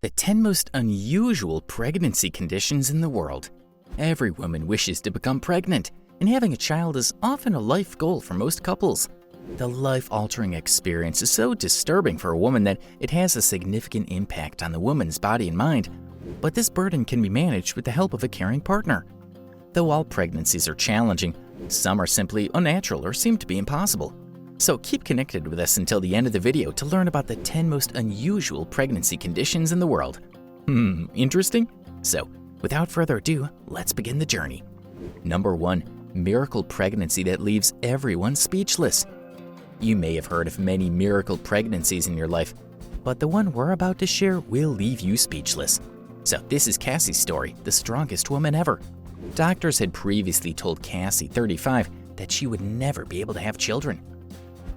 The 10 most unusual pregnancy conditions in the world. Every woman wishes to become pregnant, and having a child is often a life goal for most couples. The life-altering experience is so disturbing for a woman that it has a significant impact on the woman's body and mind, but this burden can be managed with the help of a caring partner. Though all pregnancies are challenging, some are simply unnatural or seem to be impossible. So keep connected with us until the end of the video to learn about the 10 most unusual pregnancy conditions in the world. Interesting? So, without further ado, let's begin the journey. Number 1. Miracle pregnancy that leaves everyone speechless. You may have heard of many miracle pregnancies in your life, but the one we're about to share will leave you speechless. So this is Cassie's story, the strongest woman ever. Doctors had previously told Cassie, 35, that she would never be able to have children.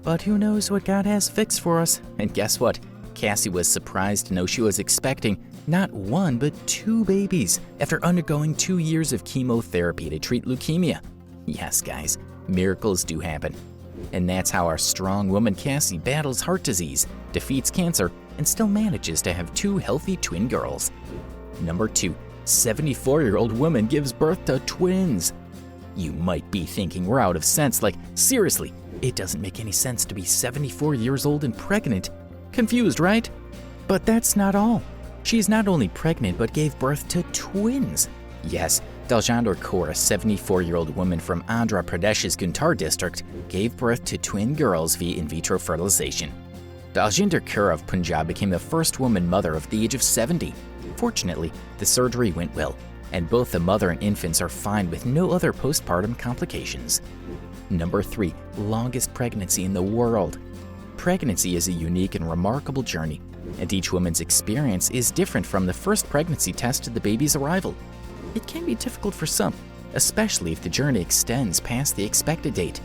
But who knows what God has fixed for us? And guess what? Cassie was surprised to know she was expecting not one but 2 babies after undergoing 2 years of chemotherapy to treat leukemia. Yes, guys, miracles do happen. And that's how our strong woman Cassie battles heart disease, defeats cancer, and still manages to have 2 healthy twin girls. Number 2. 74-year-old woman gives birth to twins. You might be thinking we're out of sense, like, seriously, it doesn't make any sense to be 74 years old and pregnant. Confused, right? But that's not all. She's not only pregnant, but gave birth to twins. Yes, Daljinder Kaur, a 74-year-old woman from Andhra Pradesh's Guntur district, gave birth to twin girls via in vitro fertilization. Daljinder Kaur of Punjab became the first woman mother of the age of 70. Fortunately, the surgery went well, and both the mother and infants are fine with no other postpartum complications. Number 3. Longest pregnancy in the world. Pregnancy is a unique and remarkable journey, and each woman's experience is different from the first pregnancy test to the baby's arrival. It can be difficult for some, especially if the journey extends past the expected date.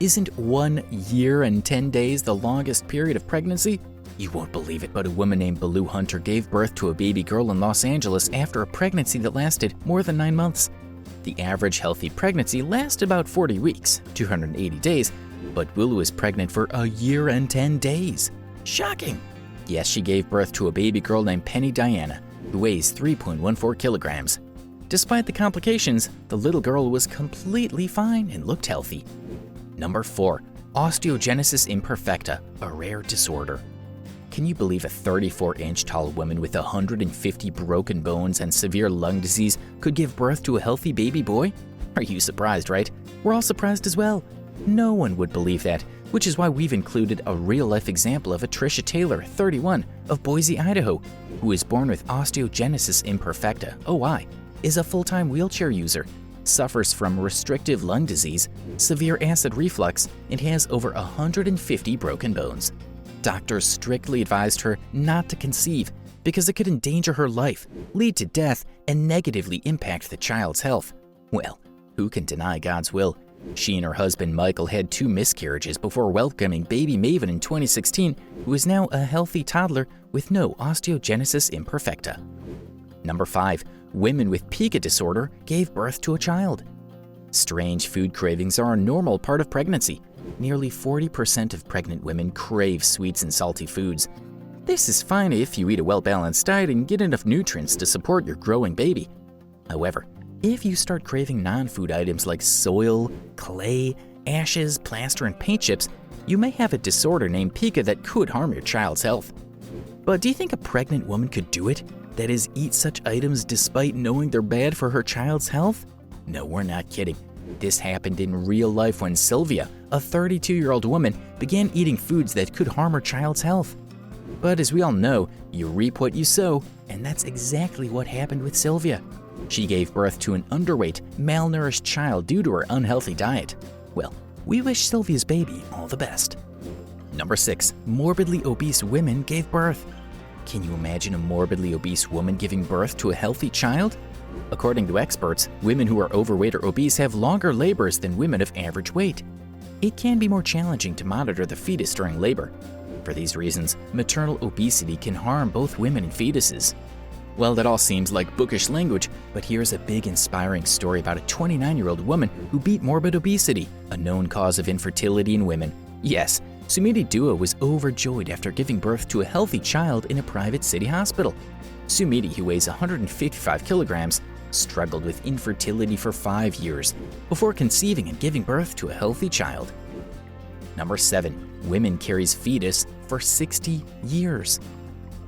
Isn't 1 year and 10 days the longest period of pregnancy? You won't believe it, but a woman named Baloo Hunter gave birth to a baby girl in Los Angeles after a pregnancy that lasted more than 9 months. The average healthy pregnancy lasted about 40 weeks, 280 days, but Baloo was pregnant for 1 year and 10 days. Shocking! Yes, she gave birth to a baby girl named Penny Diana, who weighs 3.14 kilograms. Despite the complications, the little girl was completely fine and looked healthy. Number 4. Osteogenesis imperfecta, a rare disorder. Can you believe a 34-inch tall woman with 150 broken bones and severe lung disease could give birth to a healthy baby boy? Are you surprised, right? We're all surprised as well. No one would believe that, which is why we've included a real-life example of Tricia Taylor, 31, of Boise, Idaho, who was born with osteogenesis imperfecta, OI, is a full-time wheelchair user, suffers from restrictive lung disease, severe acid reflux, and has over 150 broken bones. Doctors strictly advised her not to conceive because it could endanger her life, lead to death, and negatively impact the child's health. Well, who can deny God's will? She and her husband Michael had 2 miscarriages before welcoming baby Maven in 2016, who is now a healthy toddler with no osteogenesis imperfecta. Number 5. Women with Pica Disorder gave birth to a child. Strange food cravings are a normal part of pregnancy. Nearly 40% of pregnant women crave sweets and salty foods. This is fine if you eat a well-balanced diet and get enough nutrients to support your growing baby. However, if you start craving non-food items like soil, clay, ashes, plaster, and paint chips, you may have a disorder named Pica that could harm your child's health. But do you think a pregnant woman could do it? That is, eat such items despite knowing they're bad for her child's health? No, we're not kidding. This happened in real life when Sylvia, a 32-year-old woman, began eating foods that could harm her child's health. But as we all know, you reap what you sow, and that's exactly what happened with Sylvia. She gave birth to an underweight, malnourished child due to her unhealthy diet. Well, we wish Sylvia's baby all the best. Number 6. Morbidly obese women gave birth. Can you imagine a morbidly obese woman giving birth to a healthy child? According to experts, women who are overweight or obese have longer labors than women of average weight. It can be more challenging to monitor the fetus during labor. For these reasons, maternal obesity can harm both women and fetuses. Well, that all seems like bookish language, but here's a big inspiring story about a 29-year-old woman who beat morbid obesity, a known cause of infertility in women. Yes, Sumiti Dua was overjoyed after giving birth to a healthy child in a private city hospital. Sumiti, who weighs 155 kilograms, struggled with infertility for 5 years before conceiving and giving birth to a healthy child. Number 7. Women carries fetus for 60 years.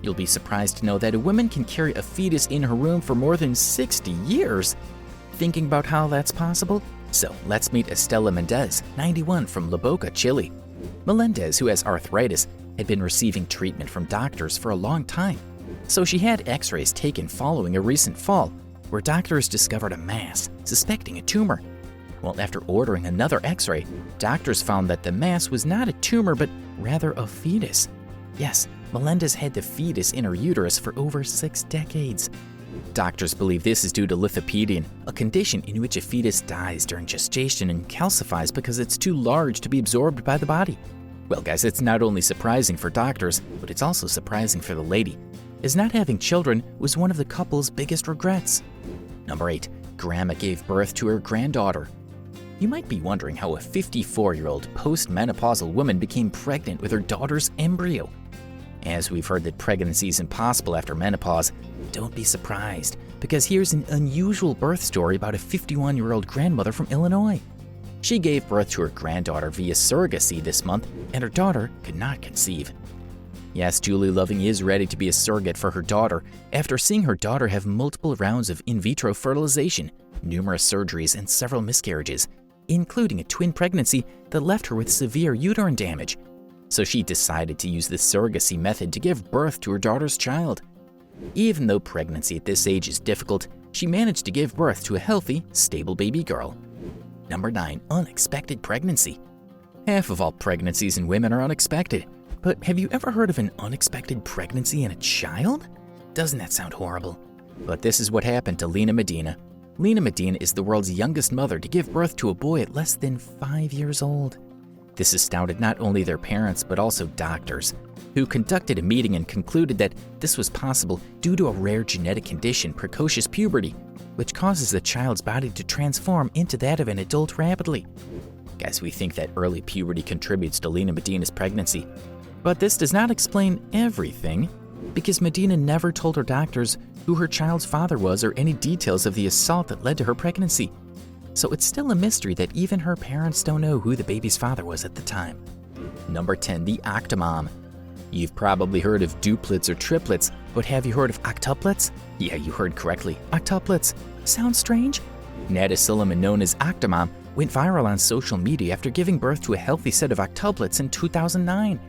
You'll be surprised to know that a woman can carry a fetus in her womb for more than 60 years. Thinking about how that's possible? So let's meet Estela Mendez, 91, from La Boca, Chile. Melendez, who has arthritis, had been receiving treatment from doctors for a long time. So she had x-rays taken following a recent fall, where doctors discovered a mass, suspecting a tumor. Well, after ordering another x-ray, doctors found that the mass was not a tumor, but rather a fetus. Yes, Melendez had the fetus in her uterus for over 6 decades. Doctors believe this is due to lithopedion, a condition in which a fetus dies during gestation and calcifies because it's too large to be absorbed by the body. Well, guys, it's not only surprising for doctors, but it's also surprising for the lady, as not having children was one of the couple's biggest regrets. Number 8. Grandma gave birth to her granddaughter. You might be wondering how a 54-year-old post-menopausal woman became pregnant with her daughter's embryo. As we've heard that pregnancy is impossible after menopause, don't be surprised, because here's an unusual birth story about a 51-year-old grandmother from Illinois. She gave birth to her granddaughter via surrogacy this month, and her daughter could not conceive. Yes, Julie Loving is ready to be a surrogate for her daughter after seeing her daughter have multiple rounds of in vitro fertilization, numerous surgeries, and several miscarriages, including a twin pregnancy that left her with severe uterine damage. So she decided to use the surrogacy method to give birth to her daughter's child. Even though pregnancy at this age is difficult, she managed to give birth to a healthy, stable baby girl. Number 9. Unexpected pregnancy. Half of all pregnancies in women are unexpected. But have you ever heard of an unexpected pregnancy in a child? Doesn't that sound horrible? But this is what happened to Lena Medina. Lena Medina is the world's youngest mother to give birth to a boy at less than 5 years old. This astounded not only their parents, but also doctors, who conducted a meeting and concluded that this was possible due to a rare genetic condition, precocious puberty, which causes the child's body to transform into that of an adult rapidly. Guys, we think that early puberty contributes to Lena Medina's pregnancy. But this does not explain everything, because Medina never told her doctors who her child's father was or any details of the assault that led to her pregnancy. So it's still a mystery that even her parents don't know who the baby's father was at the time. Number 10. The Octomom. You've probably heard of duplets or triplets, but have you heard of octuplets? Yeah, you heard correctly. Octuplets. Sounds strange? Nada Silliman, known as Octomom, went viral on social media after giving birth to a healthy set of octuplets in 2009.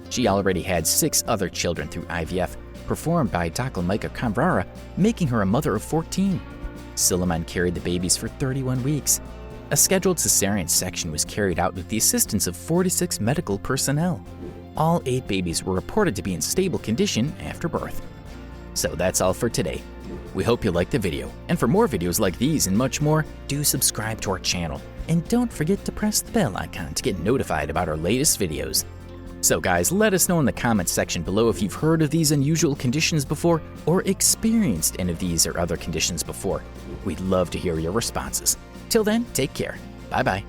She already had 6 other children through IVF, performed by Dr. Micah Convrara, making her a mother of 14. Silliman carried the babies for 31 weeks. A scheduled cesarean section was carried out with the assistance of 46 medical personnel. All 8 babies were reported to be in stable condition after birth. So that's all for today. We hope you liked the video, and for more videos like these and much more, do subscribe to our channel, and don't forget to press the bell icon to get notified about our latest videos. So guys, let us know in the comments section below if you've heard of these unusual conditions before or experienced any of these or other conditions before. We'd love to hear your responses. Till then, take care. Bye-bye.